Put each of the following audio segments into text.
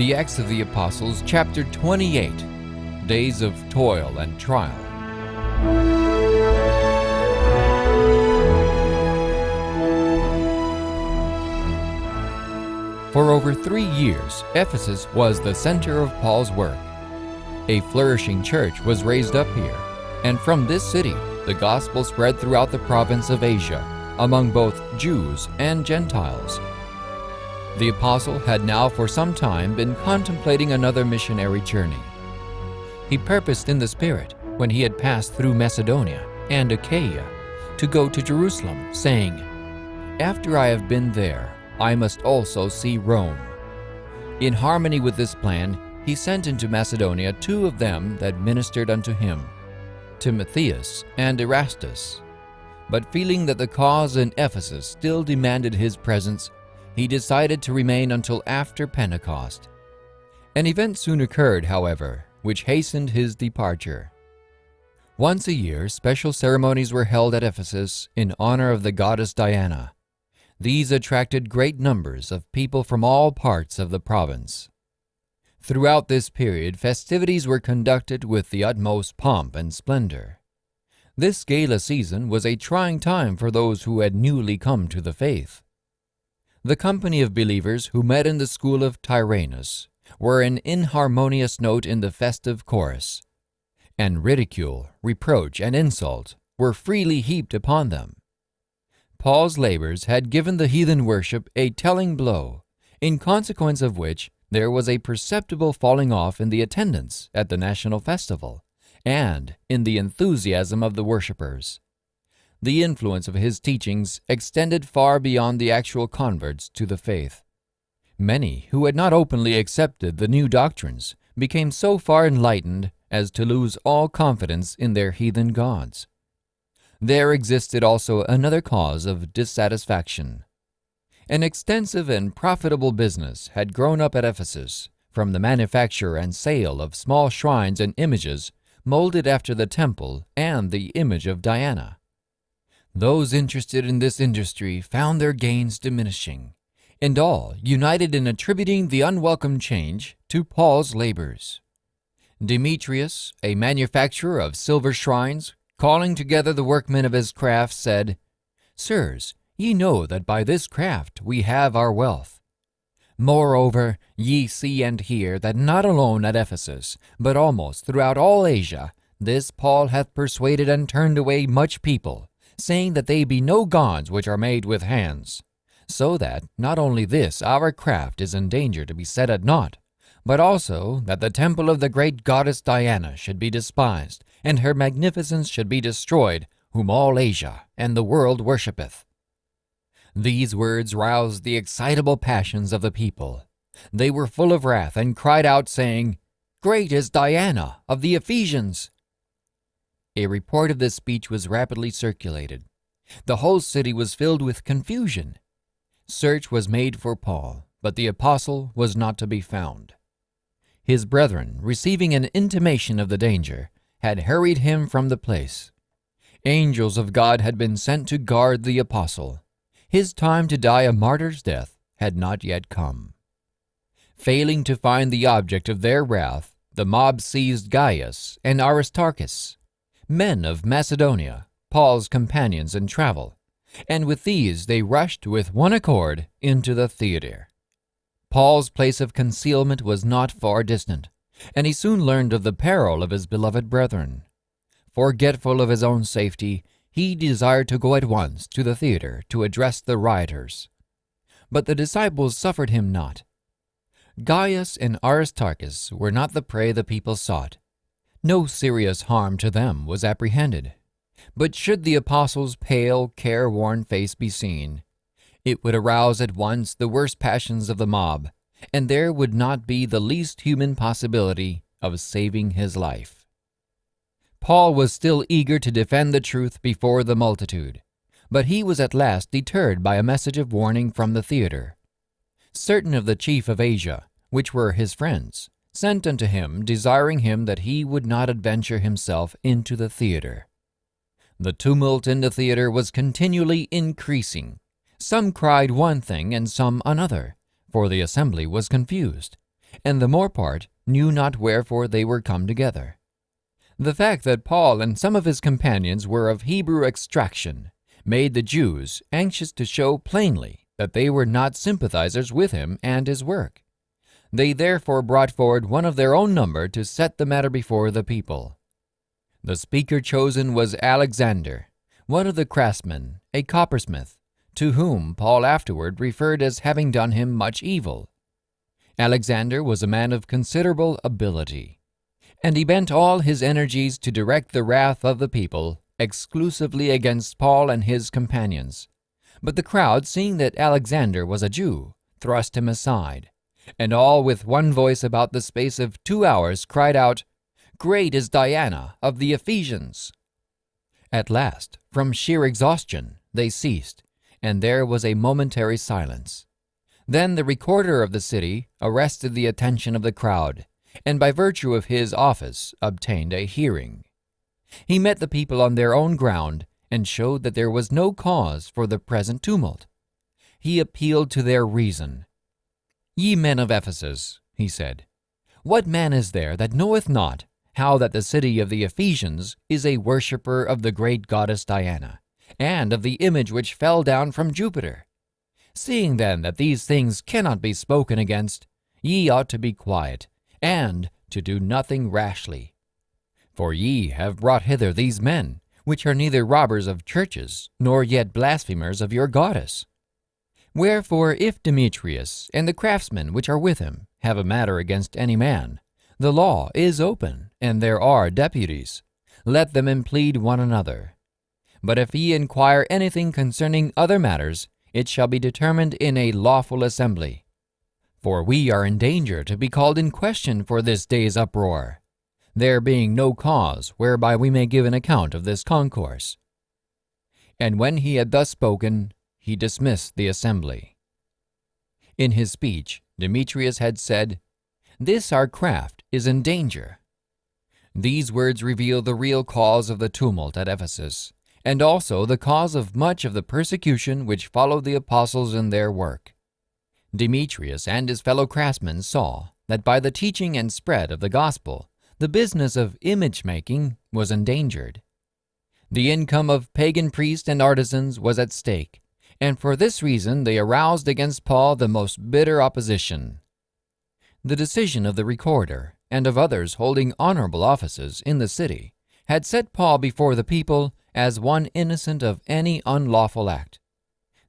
The Acts of the Apostles, chapter 28, Days of Toil and Trial. For over 3 years, Ephesus was the center of Paul's work. A flourishing church was raised up here, and from this city, the gospel spread throughout the province of Asia, among both Jews and Gentiles. The apostle had now for some time been contemplating another missionary journey. He purposed in the Spirit, when he had passed through Macedonia and Achaia, to go to Jerusalem, saying, "After I have been there, I must also see Rome." In harmony with this plan, he sent into Macedonia 2 of them that ministered unto him, Timotheus and Erastus. But feeling that the cause in Ephesus still demanded his presence, he decided to remain until after Pentecost. An event soon occurred, however, which hastened his departure. Once a year, special ceremonies were held at Ephesus in honor of the goddess Diana. These attracted great numbers of people from all parts of the province. Throughout this period, festivities were conducted with the utmost pomp and splendor. This gala season was a trying time for those who had newly come to the faith. The company of believers who met in the school of Tyrannus were an inharmonious note in the festive chorus, and ridicule, reproach, and insult were freely heaped upon them. Paul's labors had given the heathen worship a telling blow, in consequence of which there was a perceptible falling off in the attendance at the national festival and in the enthusiasm of the worshippers. The influence of his teachings extended far beyond the actual converts to the faith. Many who had not openly accepted the new doctrines became so far enlightened as to lose all confidence in their heathen gods. There existed also another cause of dissatisfaction. An extensive and profitable business had grown up at Ephesus from the manufacture and sale of small shrines and images molded after the temple and the image of Diana. Those interested in this industry found their gains diminishing, and all united in attributing the unwelcome change to Paul's labors. Demetrius, a manufacturer of silver shrines, calling together the workmen of his craft, said, "Sirs, ye know that by this craft we have our wealth. Moreover, ye see and hear that not alone at Ephesus, but almost throughout all Asia, this Paul hath persuaded and turned away much people, saying that they be no gods which are made with hands, so that not only this our craft is in danger to be set at naught, but also that the temple of the great goddess Diana should be despised, and her magnificence should be destroyed, whom all Asia and the world worshippeth." These words roused the excitable passions of the people. They were full of wrath and cried out, saying, "Great is Diana of the Ephesians!" A report of this speech was rapidly circulated. The whole city was filled with confusion. Search was made for Paul, but the apostle was not to be found. His brethren, receiving an intimation of the danger, had hurried him from the place. Angels of God had been sent to guard the apostle. His time to die a martyr's death had not yet come. Failing to find the object of their wrath, the mob seized Gaius and Aristarchus, men of Macedonia, Paul's companions in travel, and with these they rushed with one accord into the theater. Paul's place of concealment was not far distant, and he soon learned of the peril of his beloved brethren. Forgetful of his own safety, he desired to go at once to the theater to address the rioters. But the disciples suffered him not. Gaius and Aristarchus were not the prey the people sought. No serious harm to them was apprehended. But should the apostle's pale, careworn face be seen, it would arouse at once the worst passions of the mob, and there would not be the least human possibility of saving his life. Paul was still eager to defend the truth before the multitude, but he was at last deterred by a message of warning from the theater. Certain of the chief of Asia, which were his friends, sent unto him, desiring him that he would not adventure himself into the theater. The tumult in the theater was continually increasing. Some cried one thing and some another, for the assembly was confused, and the more part knew not wherefore they were come together. The fact that Paul and some of his companions were of Hebrew extraction made the Jews anxious to show plainly that they were not sympathizers with him and his work. They therefore brought forward one of their own number to set the matter before the people. The speaker chosen was Alexander, one of the craftsmen, a coppersmith, to whom Paul afterward referred as having done him much evil. Alexander was a man of considerable ability, and he bent all his energies to direct the wrath of the people exclusively against Paul and his companions. But the crowd, seeing that Alexander was a Jew, thrust him aside, and all with one voice about the space of 2 hours cried out, "Great is Diana of the Ephesians!" At last, from sheer exhaustion, they ceased, and there was a momentary silence. Then the recorder of the city arrested the attention of the crowd, and by virtue of his office obtained a hearing. He met the people on their own ground, and showed that there was no cause for the present tumult. He appealed to their reason. "Ye men of Ephesus," he said, "what man is there that knoweth not how that the city of the Ephesians is a worshipper of the great goddess Diana, and of the image which fell down from Jupiter? Seeing then that these things cannot be spoken against, ye ought to be quiet, and to do nothing rashly. For ye have brought hither these men, which are neither robbers of churches, nor yet blasphemers of your goddess. Wherefore, if Demetrius and the craftsmen which are with him have a matter against any man, the law is open, and there are deputies. Let them implead one another. But if ye inquire anything concerning other matters, it shall be determined in a lawful assembly. For we are in danger to be called in question for this day's uproar, there being no cause whereby we may give an account of this concourse." And when he had thus spoken, he dismissed the assembly. In his speech, Demetrius had said, "This our craft is in danger." These words reveal the real cause of the tumult at Ephesus, and also the cause of much of the persecution which followed the apostles in their work. Demetrius and his fellow craftsmen saw that by the teaching and spread of the gospel, the business of image-making was endangered. The income of pagan priests and artisans was at stake, and for this reason they aroused against Paul the most bitter opposition. The decision of the recorder and of others holding honorable offices in the city had set Paul before the people as one innocent of any unlawful act.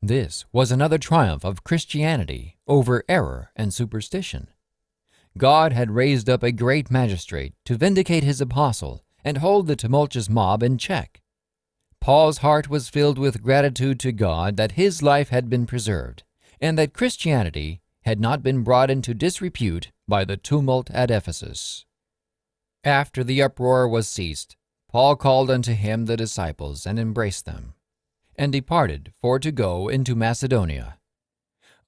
This was another triumph of Christianity over error and superstition. God had raised up a great magistrate to vindicate his apostle and hold the tumultuous mob in check. Paul's heart was filled with gratitude to God that his life had been preserved, and that Christianity had not been brought into disrepute by the tumult at Ephesus. After the uproar was ceased, Paul called unto him the disciples and embraced them, and departed for to go into Macedonia.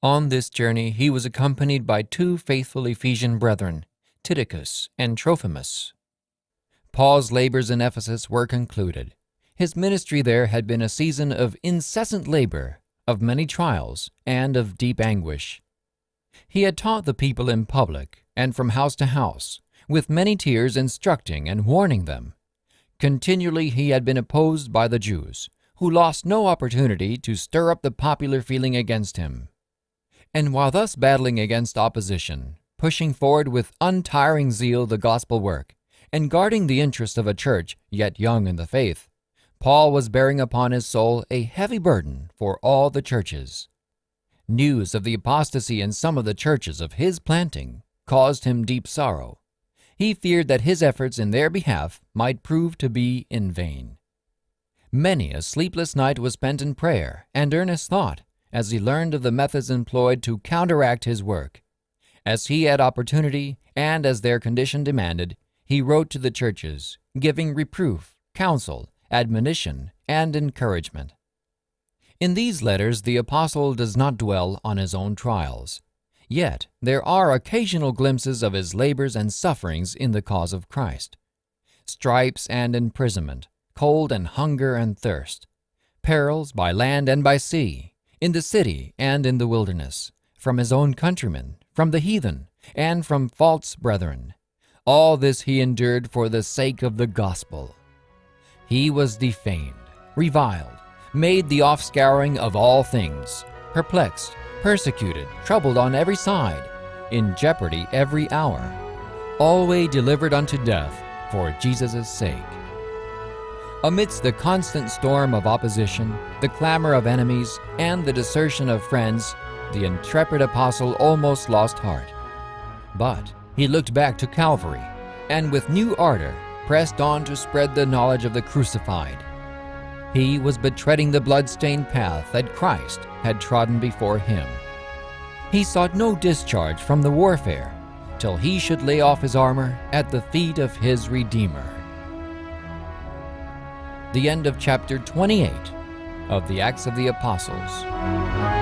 On this journey he was accompanied by 2 faithful Ephesian brethren, Tychicus and Trophimus. Paul's labors in Ephesus were concluded. His ministry there had been a season of incessant labor, of many trials, and of deep anguish. He had taught the people in public and from house to house, with many tears instructing and warning them. Continually he had been opposed by the Jews, who lost no opportunity to stir up the popular feeling against him. And while thus battling against opposition, pushing forward with untiring zeal the gospel work, and guarding the interest of a church yet young in the faith, Paul was bearing upon his soul a heavy burden for all the churches. News of the apostasy in some of the churches of his planting caused him deep sorrow. He feared that his efforts in their behalf might prove to be in vain. Many a sleepless night was spent in prayer and earnest thought as he learned of the methods employed to counteract his work. As he had opportunity, and as their condition demanded, he wrote to the churches, giving reproof, counsel, admonition, and encouragement. In these letters the apostle does not dwell on his own trials. Yet there are occasional glimpses of his labors and sufferings in the cause of Christ. Stripes and imprisonment, cold and hunger and thirst, perils by land and by sea, in the city and in the wilderness, from his own countrymen, from the heathen, and from false brethren. All this he endured for the sake of the gospel. He was defamed, reviled, made the offscouring of all things, perplexed, persecuted, troubled on every side, in jeopardy every hour, always delivered unto death for Jesus' sake. Amidst the constant storm of opposition, the clamor of enemies, and the desertion of friends, the intrepid apostle almost lost heart. But he looked back to Calvary, and with new ardor pressed on to spread the knowledge of the crucified. He was but treading the blood-stained path that Christ had trodden before him. He sought no discharge from the warfare till he should lay off his armor at the feet of his Redeemer. The end of chapter 28 of the Acts of the Apostles.